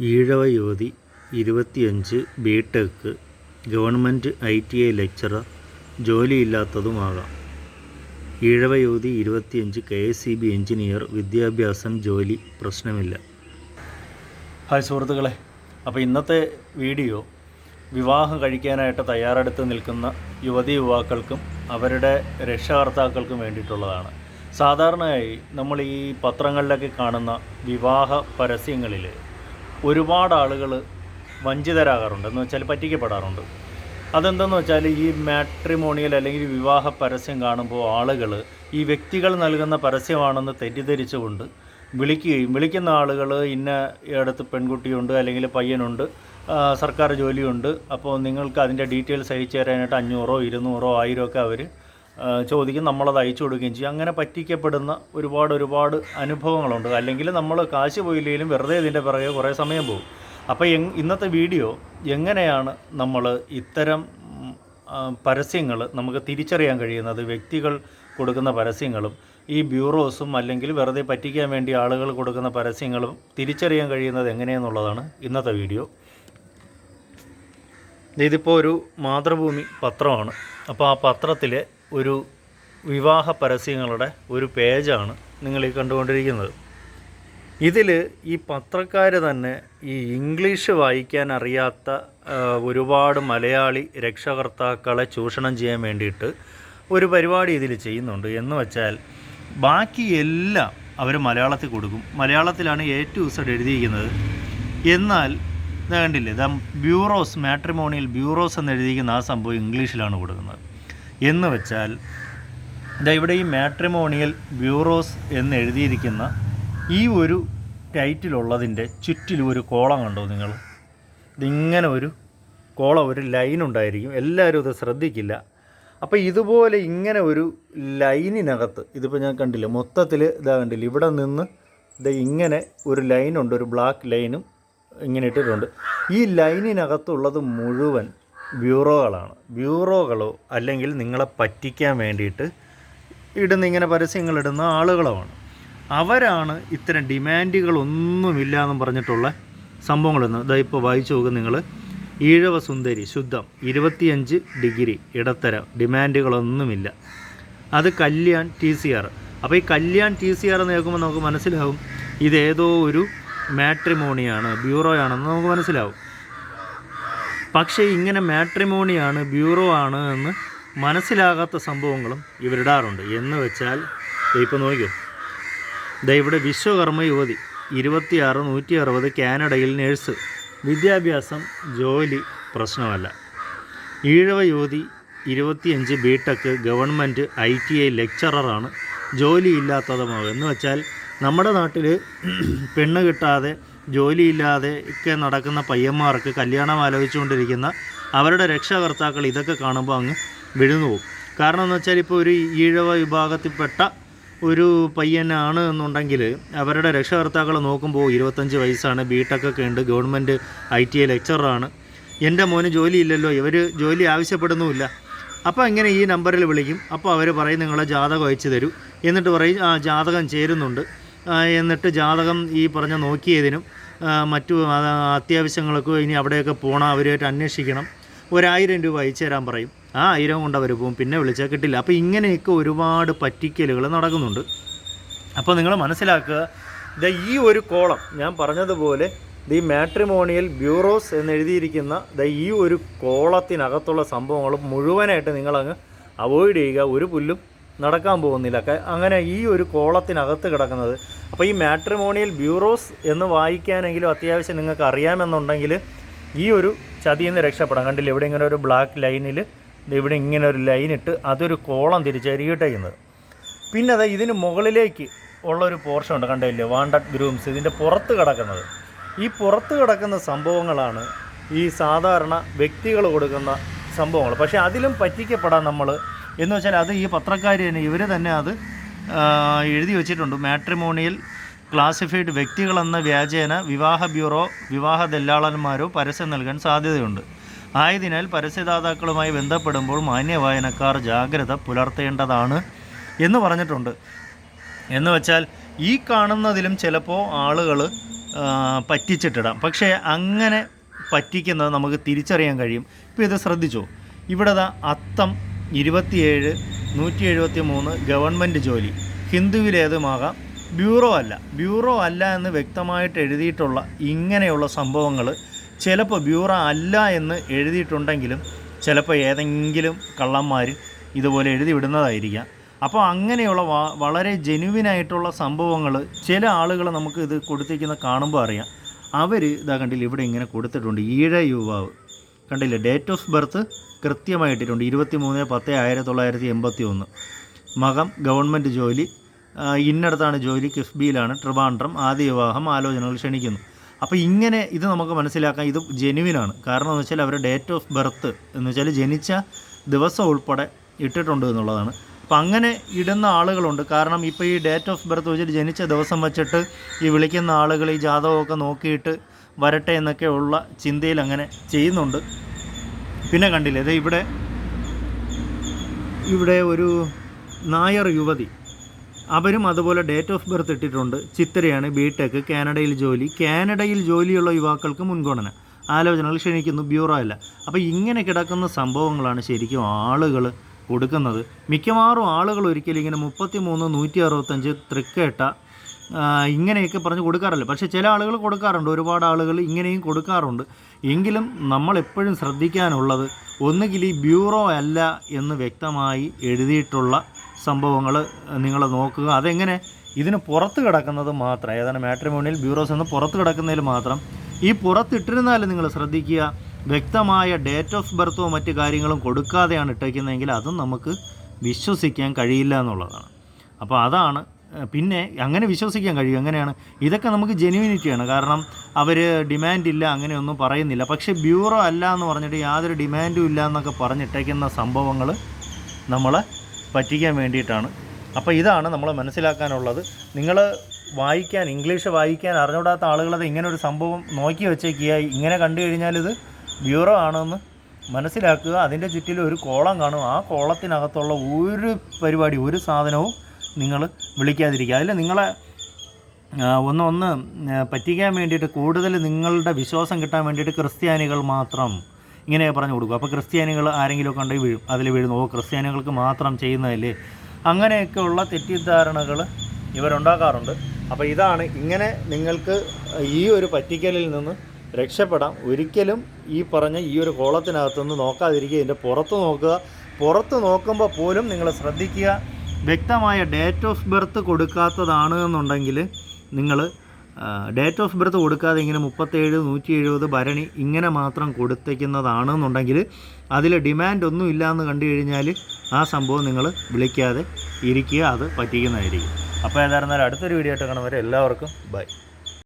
ഈഴവ യുവതി 25 ബി.ടെക്, government ITI lecturer, ജോലിയില്ലാത്തതുമാകാം. Ezhava യുവതി 25 KSEB engineer, വിദ്യാഭ്യാസം, ജോലി പ്രശ്നമില്ല. ഹായ് സുഹൃത്തുക്കളെ, അപ്പോൾ ഇന്നത്തെ വീഡിയോ വിവാഹം കഴിക്കാനായിട്ട് തയ്യാറെടുത്ത് നിൽക്കുന്ന യുവതി യുവാക്കൾക്കും അവരുടെ രക്ഷകർത്താക്കൾക്കും വേണ്ടിയിട്ടുള്ളതാണ്. സാധാരണയായി നമ്മൾ ഈ പത്രങ്ങളിലൊക്കെ കാണുന്ന വിവാഹ പരസ്യങ്ങളിൽ ഒരുപാട് ആളുകൾ വഞ്ചിതരാകാറുണ്ട്, എന്ന് വെച്ചാൽ പറ്റിക്കപ്പെടാറുണ്ട്. അതെന്തെന്ന് വെച്ചാൽ ഈ മാട്രിമോണിയൽ അല്ലെങ്കിൽ വിവാഹ പരസ്യം കാണുമ്പോൾ ആളുകൾ ഈ വ്യക്തികൾ നൽകുന്ന പരസ്യമാണെന്ന് തെറ്റിദ്ധരിച്ചുകൊണ്ട് വിളിക്കുന്ന ആളുകൾ ഇന്ന ഇടത്ത് പെൺകുട്ടിയുണ്ട് അല്ലെങ്കിൽ പയ്യനുണ്ട്, സർക്കാർ ജോലിയുണ്ട്, അപ്പോൾ നിങ്ങൾക്ക് അതിൻ്റെ ഡീറ്റെയിൽസ് അയച്ചു തരാനായിട്ട് 500, 200, 1000 ഒക്കെ അവർ ചോദിക്കും. നമ്മളത് അയച്ചു കൊടുക്കുകയും ചെയ്യും. അങ്ങനെ പറ്റിക്കപ്പെടുന്ന ഒരുപാട് അനുഭവങ്ങളുണ്ട്. അല്ലെങ്കിൽ നമ്മൾ കാശ് പോയില്ലെങ്കിലും വെറുതെ ഇതിൻ്റെ പിറകെ കുറേ സമയം പോകും. അപ്പോൾ ഇന്നത്തെ വീഡിയോ എങ്ങനെയാണ് നമ്മൾ ഇത്തരം പരസ്യങ്ങൾ നമുക്ക് തിരിച്ചറിയാൻ കഴിയുന്നത്, വ്യക്തികൾ കൊടുക്കുന്ന പരസ്യങ്ങളും ഈ ബ്യൂറോസും അല്ലെങ്കിൽ വെറുതെ പറ്റിക്കാൻ വേണ്ടി ആളുകൾ കൊടുക്കുന്ന പരസ്യങ്ങളും തിരിച്ചറിയാൻ കഴിയുന്നത് എങ്ങനെയെന്നുള്ളതാണ് ഇന്നത്തെ വീഡിയോ. ഇതിപ്പോൾ ഒരു മാതൃഭൂമി പത്രമാണ്. അപ്പോൾ ആ പത്രത്തിലെ ഒരു വിവാഹ പരസ്യങ്ങളുടെ ഒരു പേജാണ് നിങ്ങൾ ഈ കണ്ടുകൊണ്ടിരിക്കുന്നത്. ഇതിൽ ഈ പത്രക്കാർ തന്നെ ഈ ഇംഗ്ലീഷ് വായിക്കാൻ അറിയാത്ത ഒരുപാട് മലയാളി രക്ഷകർത്താക്കളെ ചൂഷണം ചെയ്യാൻ വേണ്ടിയിട്ട് ഒരു പരിപാടി ഇതിൽ ചെയ്യുന്നുണ്ട്. എന്ന് വെച്ചാൽ ബാക്കി എല്ലാം അവർ മലയാളത്തിൽ കൊടുക്കും. മലയാളത്തിലാണ് A to Z എഴുതിയിരിക്കുന്നത്. എന്നാൽ ഇത് കണ്ടില്ലേ, ബ്യൂറോസ്, മാട്രിമോണിയൽ ബ്യൂറോസ് എന്ന് എഴുതിയിരിക്കുന്ന ആ സംഭവം ഇംഗ്ലീഷിലാണ് കൊടുക്കുന്നത്. എന്ന് വെച്ചാൽ ഇവിടെ ഈ മാട്രിമോണിയൽ ബ്യൂറോസ് എന്ന് എഴുതിയിരിക്കുന്ന ഈ ഒരു ടൈറ്റിലുള്ളതിൻ്റെ ചുറ്റിലും ഒരു കോളം കണ്ടോ നിങ്ങൾ? ഇതിങ്ങനെ ഒരു കോളം, ഒരു ലൈൻ ഉണ്ടായിരിക്കും. എല്ലാവരും ഇത് ശ്രദ്ധിക്കില്ല. അപ്പോൾ ഇതുപോലെ ഇങ്ങനെ ഒരു ലൈനിനകത്ത്, ഇതിപ്പോൾ ഞാൻ കണ്ടില്ല, മൊത്തത്തിൽ ഇതാ കണ്ടില്ല, ഇവിടെ നിന്ന് ഇങ്ങനെ ഒരു ലൈനുണ്ട്, ഒരു ബ്ലാക്ക് ലൈനും ഇങ്ങനെ ഇട്ടിട്ടുണ്ട്. ഈ ലൈനിനകത്തുള്ളത് മുഴുവൻ ബ്യൂറോകളാണ്. ബ്യൂറോകളോ അല്ലെങ്കിൽ നിങ്ങളെ പറ്റിക്കാൻ വേണ്ടിയിട്ട് ഇങ്ങനെ പരസ്യങ്ങളിടുന്ന ആളുകളുമാണ്. അവരാണ് ഇത്തരം ഡിമാൻഡുകളൊന്നുമില്ല എന്നും പറഞ്ഞിട്ടുള്ള സംഭവങ്ങളൊന്നും. ഇതാ ഇപ്പോൾ വായിച്ചു നോക്കും നിങ്ങൾ. ഈഴവ സുന്ദരി, ശുദ്ധം, 25 ഡിഗ്രി, ഇടത്തരം, ഡിമാൻഡുകളൊന്നുമില്ല. അത് കല്യാൺ TCR. അപ്പോൾ ഈ കല്യാൺ TCR എന്ന് കേൾക്കുമ്പോൾ നമുക്ക് മനസ്സിലാവും ഇതേതോ ഒരു മാട്രിമോണിയാണ്, ബ്യൂറോയാണെന്ന് നമുക്ക് മനസ്സിലാവും. പക്ഷേ ഇങ്ങനെ മാട്രിമോണിയാണ്, ബ്യൂറോ ആണ് എന്ന് മനസ്സിലാകാത്ത സംഭവങ്ങളും ഇവരിടാറുണ്ട്. എന്ന് വെച്ചാൽ ഇപ്പോൾ നോക്കിയോ, ഇവിടെ വിശ്വകർമ്മ യുവതി 26, 160, കാനഡയിൽ നേഴ്സ്, വിദ്യാഭ്യാസം, ജോലി പ്രശ്നമല്ല. ഈഴവ യുവതി 25 ബി.ടെക്, ഗവൺമെൻറ് ITI ലെക്ചററാണ്, ജോലിയില്ലാത്തതുമാകും. എന്ന് വെച്ചാൽ നമ്മുടെ നാട്ടിൽ പെണ്ണ് കിട്ടാതെ ജോലിയില്ലാതെ ഒക്കെ നടക്കുന്ന പയ്യന്മാർക്ക് കല്യാണം ആലോചിച്ചുകൊണ്ടിരിക്കുന്ന അവരുടെ രക്ഷകർത്താക്കൾ ഇതൊക്കെ കാണുമ്പോൾ അങ്ങ് വിഴുന്നു പോകും. കാരണം എന്ന് വെച്ചാൽ ഇപ്പോൾ ഒരു ഈഴവ വിഭാഗത്തിൽപ്പെട്ട ഒരു പയ്യനാണ് എന്നുണ്ടെങ്കിൽ അവരുടെ രക്ഷകർത്താക്കൾ നോക്കുമ്പോൾ 25 വയസ്സാണ്, ബി.ടെക് ഒക്കെ ഉണ്ട്, ഗവൺമെൻറ് ITI ലെക്ചറാണ്, എൻ്റെ മോന് ജോലിയില്ലല്ലോ, ഇവർ ജോലി ആവശ്യപ്പെടുന്നുമില്ല. അപ്പോൾ ഇങ്ങനെ ഈ നമ്പറിൽ വിളിക്കും. അപ്പോൾ അവർ പറയും നിങ്ങളെ ജാതകം അയച്ചു തരൂ. എന്നിട്ട് പറയും ജാതകം ചേരുന്നുണ്ട്. എന്നിട്ട് ജാതകം ഈ പറഞ്ഞ നോക്കിയതിനും മറ്റു അത്യാവശ്യങ്ങൾക്കും ഇനി അവിടെയൊക്കെ പോകണം, അവരുമായിട്ട് അന്വേഷിക്കണം, 1000 രൂപ അയച്ചു തരാൻ പറയും. ആ 1000 കൊണ്ട് അവർ പോകും, പിന്നെ വിളിച്ചാൽ കിട്ടില്ല. അപ്പോൾ ഇങ്ങനെയൊക്കെ ഒരുപാട് പറ്റിക്കലുകൾ നടക്കുന്നുണ്ട്. അപ്പോൾ നിങ്ങൾ മനസ്സിലാക്കുക, ഈ ഒരു കോളം ഞാൻ പറഞ്ഞതുപോലെ ഈ മാട്രിമോണിയൽ ബ്യൂറോസ് എന്നെഴുതിയിരിക്കുന്ന ഈ ഒരു കോളത്തിനകത്തുള്ള സംഭവങ്ങൾ മുഴുവനായിട്ട് നിങ്ങളങ്ങ് അവോയ്ഡ് ചെയ്യുക. ഒരു പുല്ലും നടക്കാൻ പോകുന്നില്ല. അങ്ങനെ ഈ ഒരു കോളത്തിനകത്ത് കിടക്കുന്നത്. അപ്പോൾ ഈ മാട്രിമോണിയൽ ബ്യൂറോസ് എന്ന് വായിക്കാനെങ്കിലും അത്യാവശ്യം നിങ്ങൾക്ക് അറിയാമെന്നുണ്ടെങ്കിൽ ഈ ഒരു ചതിയിൽ നിന്ന് രക്ഷപ്പെടാം. കണ്ടില്ല, ഇവിടെ ഇങ്ങനെ ഒരു ബ്ലാക്ക് ലൈനിൽ ഇവിടെ ഇങ്ങനെ ഒരു ലൈനിട്ട് അതൊരു കോളം തിരിച്ചരികിട്ടേക്കുന്നത്. പിന്നെ അത് ഇതിന് മുകളിലേക്ക് ഉള്ളൊരു പോർഷൻ ഉണ്ട്, കണ്ടില്ലേ, വാണ്ടഡ് ഗ്രൂംസ്. ഇതിൻ്റെ പുറത്ത് കിടക്കുന്നത്, ഈ പുറത്ത് കിടക്കുന്ന സംഭവങ്ങളാണ് ഈ സാധാരണ വ്യക്തികൾ കൊടുക്കുന്ന സംഭവങ്ങൾ. പക്ഷേ അതിലും പറ്റിക്കപ്പെടാൻ നമ്മൾ, എന്ന് വെച്ചാൽ അത് ഈ പത്രക്കാർ തന്നെ, ഇവർ തന്നെ അത് എഴുതി വെച്ചിട്ടുണ്ട്. മാട്രിമോണിയൽ ക്ലാസിഫൈഡ് വ്യക്തികളെന്ന വ്യാജേന വിവാഹ ബ്യൂറോ, വിവാഹ ദല്ലാളന്മാരോ പരസ്യം നൽകാൻ സാധ്യതയുണ്ട്. ആയതിനാൽ പരസ്യദാതാക്കളുമായി ബന്ധപ്പെടുമ്പോൾ മാന്യവായനക്കാർ ജാഗ്രത പുലർത്തേണ്ടതാണ് എന്ന് പറഞ്ഞിട്ടുണ്ട്. എന്ന് വെച്ചാൽ ഈ കാണുന്നതിലും ചിലപ്പോൾ ആളുകൾ പറ്റിച്ചിട്ടിടാം. പക്ഷേ അങ്ങനെ പറ്റിക്കുന്നത് നമുക്ക് തിരിച്ചറിയാൻ കഴിയും. ഇപ്പോൾ ഇത് ശ്രദ്ധിച്ചോ, ഇവിടെ അത്തം 27 173 ഗവൺമെൻറ് ജോലി, ഹിന്ദുവിലേതുമാകാം, ബ്യൂറോ അല്ല എന്ന് വ്യക്തമായിട്ട് എഴുതിയിട്ടുള്ള ഇങ്ങനെയുള്ള സംഭവങ്ങൾ ചിലപ്പോൾ ബ്യൂറോ അല്ല എന്ന് എഴുതിയിട്ടുണ്ടെങ്കിലും ചിലപ്പോൾ ഏതെങ്കിലും കള്ളന്മാർ ഇതുപോലെ എഴുതി വിടുന്നതായിരിക്കാം. അപ്പോൾ അങ്ങനെയുള്ള വളരെ ജെനുവിനായിട്ടുള്ള സംഭവങ്ങൾ ചില ആളുകൾ നമുക്ക് ഇത് കൊടുത്തിരിക്കുന്ന കാണുമ്പോൾ അറിയാം. അവർ ഇതാ കണ്ടില്ല, ഇവിടെ ഇങ്ങനെ കൊടുത്തിട്ടുണ്ട്, ഈഴ യുവാവ് കണ്ടില്ലേ, ഡേറ്റ് ഓഫ് ബർത്ത് കൃത്യമായിട്ടിട്ടുണ്ട് 23/10/1981, മകം ഗവൺമെൻറ് ജോലി, ഇന്നടത്താണ് ജോലി, കിഫ്ബിയിലാണ്, ട്രിവാൻഡ്രം, ആദ്യ വിവാഹം, ആലോചനകൾ ക്ഷണിക്കുന്നു. അപ്പോൾ ഇങ്ങനെ ഇത് നമുക്ക് മനസ്സിലാക്കാം, ഇത് ജെനുവിനാണ്. കാരണം എന്ന് വെച്ചാൽ അവരുടെ ഡേറ്റ് ഓഫ് ബർത്ത് എന്ന് വെച്ചാൽ ജനിച്ച ദിവസം ഉൾപ്പെടെ ഇട്ടിട്ടുണ്ട് എന്നുള്ളതാണ്. അപ്പം അങ്ങനെ ഇടുന്ന ആളുകളുണ്ട്. കാരണം ഇപ്പോൾ ഈ ഡേറ്റ് ഓഫ് ബർത്ത് വെച്ചിട്ട് ജനിച്ച ദിവസം വെച്ചിട്ട് ഈ വിളിക്കുന്ന ആളുകൾ ഈ ജാതകമൊക്കെ നോക്കിയിട്ട് വരട്ടെ എന്നൊക്കെ ഉള്ള ചിന്തയിൽ അങ്ങനെ ചെയ്യുന്നുണ്ട്. പിന്നെ കണ്ടില്ലേ, ഇത് ഇവിടെ ഒരു നായർ യുവതി, അവരും അതുപോലെ ഡേറ്റ് ഓഫ് ബർത്ത് ഇട്ടിട്ടുണ്ട്. ചിത്രയാണ്, ബിടെക്, കാനഡയിൽ ജോലിയുള്ള യുവാക്കൾക്ക് മുൻഗണന, ആലോചനകൾ ക്ഷണിക്കുന്നു, ബ്യൂറോ അല്ല. അപ്പോൾ ഇങ്ങനെ കിടക്കുന്ന സംഭവങ്ങളാണ് ശരിക്കും ആളുകൾ കൊടുക്കുന്നത്. മിക്കവാറും ആളുകൾ ഒരിക്കലും ഇങ്ങനെ 33 165 തൃക്കേട്ട ഇങ്ങനെയൊക്കെ പറഞ്ഞ് കൊടുക്കാറില്ല. പക്ഷേ ചില ആളുകൾ കൊടുക്കാറുണ്ട്, ഒരുപാട് ആളുകൾ ഇങ്ങനെയും കൊടുക്കാറുണ്ട്. എങ്കിലും നമ്മളെപ്പോഴും ശ്രദ്ധിക്കാനുള്ളത് ഒന്നുകിൽ ഈ ബ്യൂറോ അല്ല എന്ന് വ്യക്തമായി എഴുതിയിട്ടുള്ള സംഭവങ്ങൾ നിങ്ങൾ നോക്കുക. അതെങ്ങനെ ഇതിന് പുറത്ത് കിടക്കുന്നത് മാത്രം, ഏതാണ് മാട്രിമോണിയൽ ബ്യൂറോസ് എന്ന് പുറത്ത് കിടക്കുന്നതിൽ മാത്രം, ഈ പുറത്തിട്ടിരുന്നാലും നിങ്ങൾ ശ്രദ്ധിക്കുക, വ്യക്തമായ ഡേറ്റ് ഓഫ് ബർത്തോ മറ്റു കാര്യങ്ങളും കൊടുക്കാതെയാണ് ഇട്ടേക്കുന്നതെങ്കിൽ അതും നമുക്ക് വിശ്വസിക്കാൻ കഴിയില്ല എന്നുള്ളതാണ്. അപ്പോൾ അതാണ്, പിന്നെ അങ്ങനെ വിശ്വസിക്കാൻ കഴിയും. എങ്ങനെയാണ്? ഇതൊക്കെ നമുക്ക് ജെന്യുവിനിറ്റിയാണ്. കാരണം അവർ ഡിമാൻഡില്ല അങ്ങനെയൊന്നും പറയുന്നില്ല. പക്ഷേ ബ്യൂറോ അല്ല എന്ന് പറഞ്ഞിട്ട് യാതൊരു ഡിമാൻഡും ഇല്ല എന്നൊക്കെ പറഞ്ഞിട്ടേക്കുന്ന സംഭവങ്ങൾ നമ്മളെ പറ്റിക്കാൻ വേണ്ടിയിട്ടാണ്. അപ്പോൾ ഇതാണ് നമ്മൾ മനസ്സിലാക്കാനുള്ളത്. നിങ്ങൾ ഇംഗ്ലീഷ് വായിക്കാൻ അറിഞ്ഞൂടാത്ത ആളുകളത് ഇങ്ങനെ ഒരു സംഭവം നോക്കി വെച്ചേക്കുക, ഇങ്ങനെ കണ്ടു കഴിഞ്ഞാൽ ഇത് ബ്യൂറോ ആണെന്ന് മനസ്സിലാക്കുക. അതിൻ്റെ ചുറ്റിലും ഒരു കോളം കാണും, ആ കോളത്തിനകത്തുള്ള ഒരു സാധനവും നിങ്ങൾ വിളിക്കാതിരിക്കുക. അതിൽ നിങ്ങളെ ഒന്ന് പറ്റിക്കാൻ വേണ്ടിയിട്ട് കൂടുതൽ നിങ്ങളുടെ വിശ്വാസം കിട്ടാൻ വേണ്ടിയിട്ട് ക്രിസ്ത്യാനികൾ മാത്രം ഇങ്ങനെ പറഞ്ഞു കൊടുക്കും. അപ്പോൾ ക്രിസ്ത്യാനികൾ ആരെങ്കിലുമൊക്കെ ഉണ്ടെങ്കിൽ വീഴും, അതിൽ വീഴുന്നു, ക്രിസ്ത്യാനികൾക്ക് മാത്രം ചെയ്യുന്നതല്ലേ, അങ്ങനെയൊക്കെയുള്ള തെറ്റിദ്ധാരണകൾ ഇവരുണ്ടാക്കാറുണ്ട്. അപ്പോൾ ഇതാണ്, ഇങ്ങനെ നിങ്ങൾക്ക് ഈ ഒരു പറ്റിക്കലിൽ നിന്ന് രക്ഷപ്പെടാം. ഒരിക്കലും ഈ പറഞ്ഞ ഈ ഒരു കോളത്തിനകത്തുനിന്ന് നോക്കാതിരിക്കുക, ഇതിൻ്റെ പുറത്ത് നോക്കുക. പുറത്ത് നോക്കുമ്പോൾ പോലും നിങ്ങൾ ശ്രദ്ധിക്കുക, വ്യക്തമായ ഡേറ്റ് ഓഫ് ബർത്ത് കൊടുക്കാത്തതാണ് എന്നുണ്ടെങ്കിൽ നിങ്ങൾ ഡേറ്റ് ഓഫ് ബർത്ത് കൊടുക്കാതെ ഇങ്ങനെ 37 170 ഭരണി ഇങ്ങനെ മാത്രം കൊടുത്തേക്കുന്നതാണെന്നുണ്ടെങ്കിൽ അതിൽ ഡിമാൻഡ് ഒന്നും ഇല്ലയെന്ന് കണ്ടു കഴിഞ്ഞാൽ ആ സംഭവം നിങ്ങൾ വിളിക്കാതെ ഇരിക്കുക, അത് പറ്റിക്കുന്നതായിരിക്കും. അപ്പോൾ ഏതായിരുന്നാലും അടുത്തൊരു വീഡിയോ ആയിട്ട് കാണുന്നവരെ എല്ലാവർക്കും ബൈ.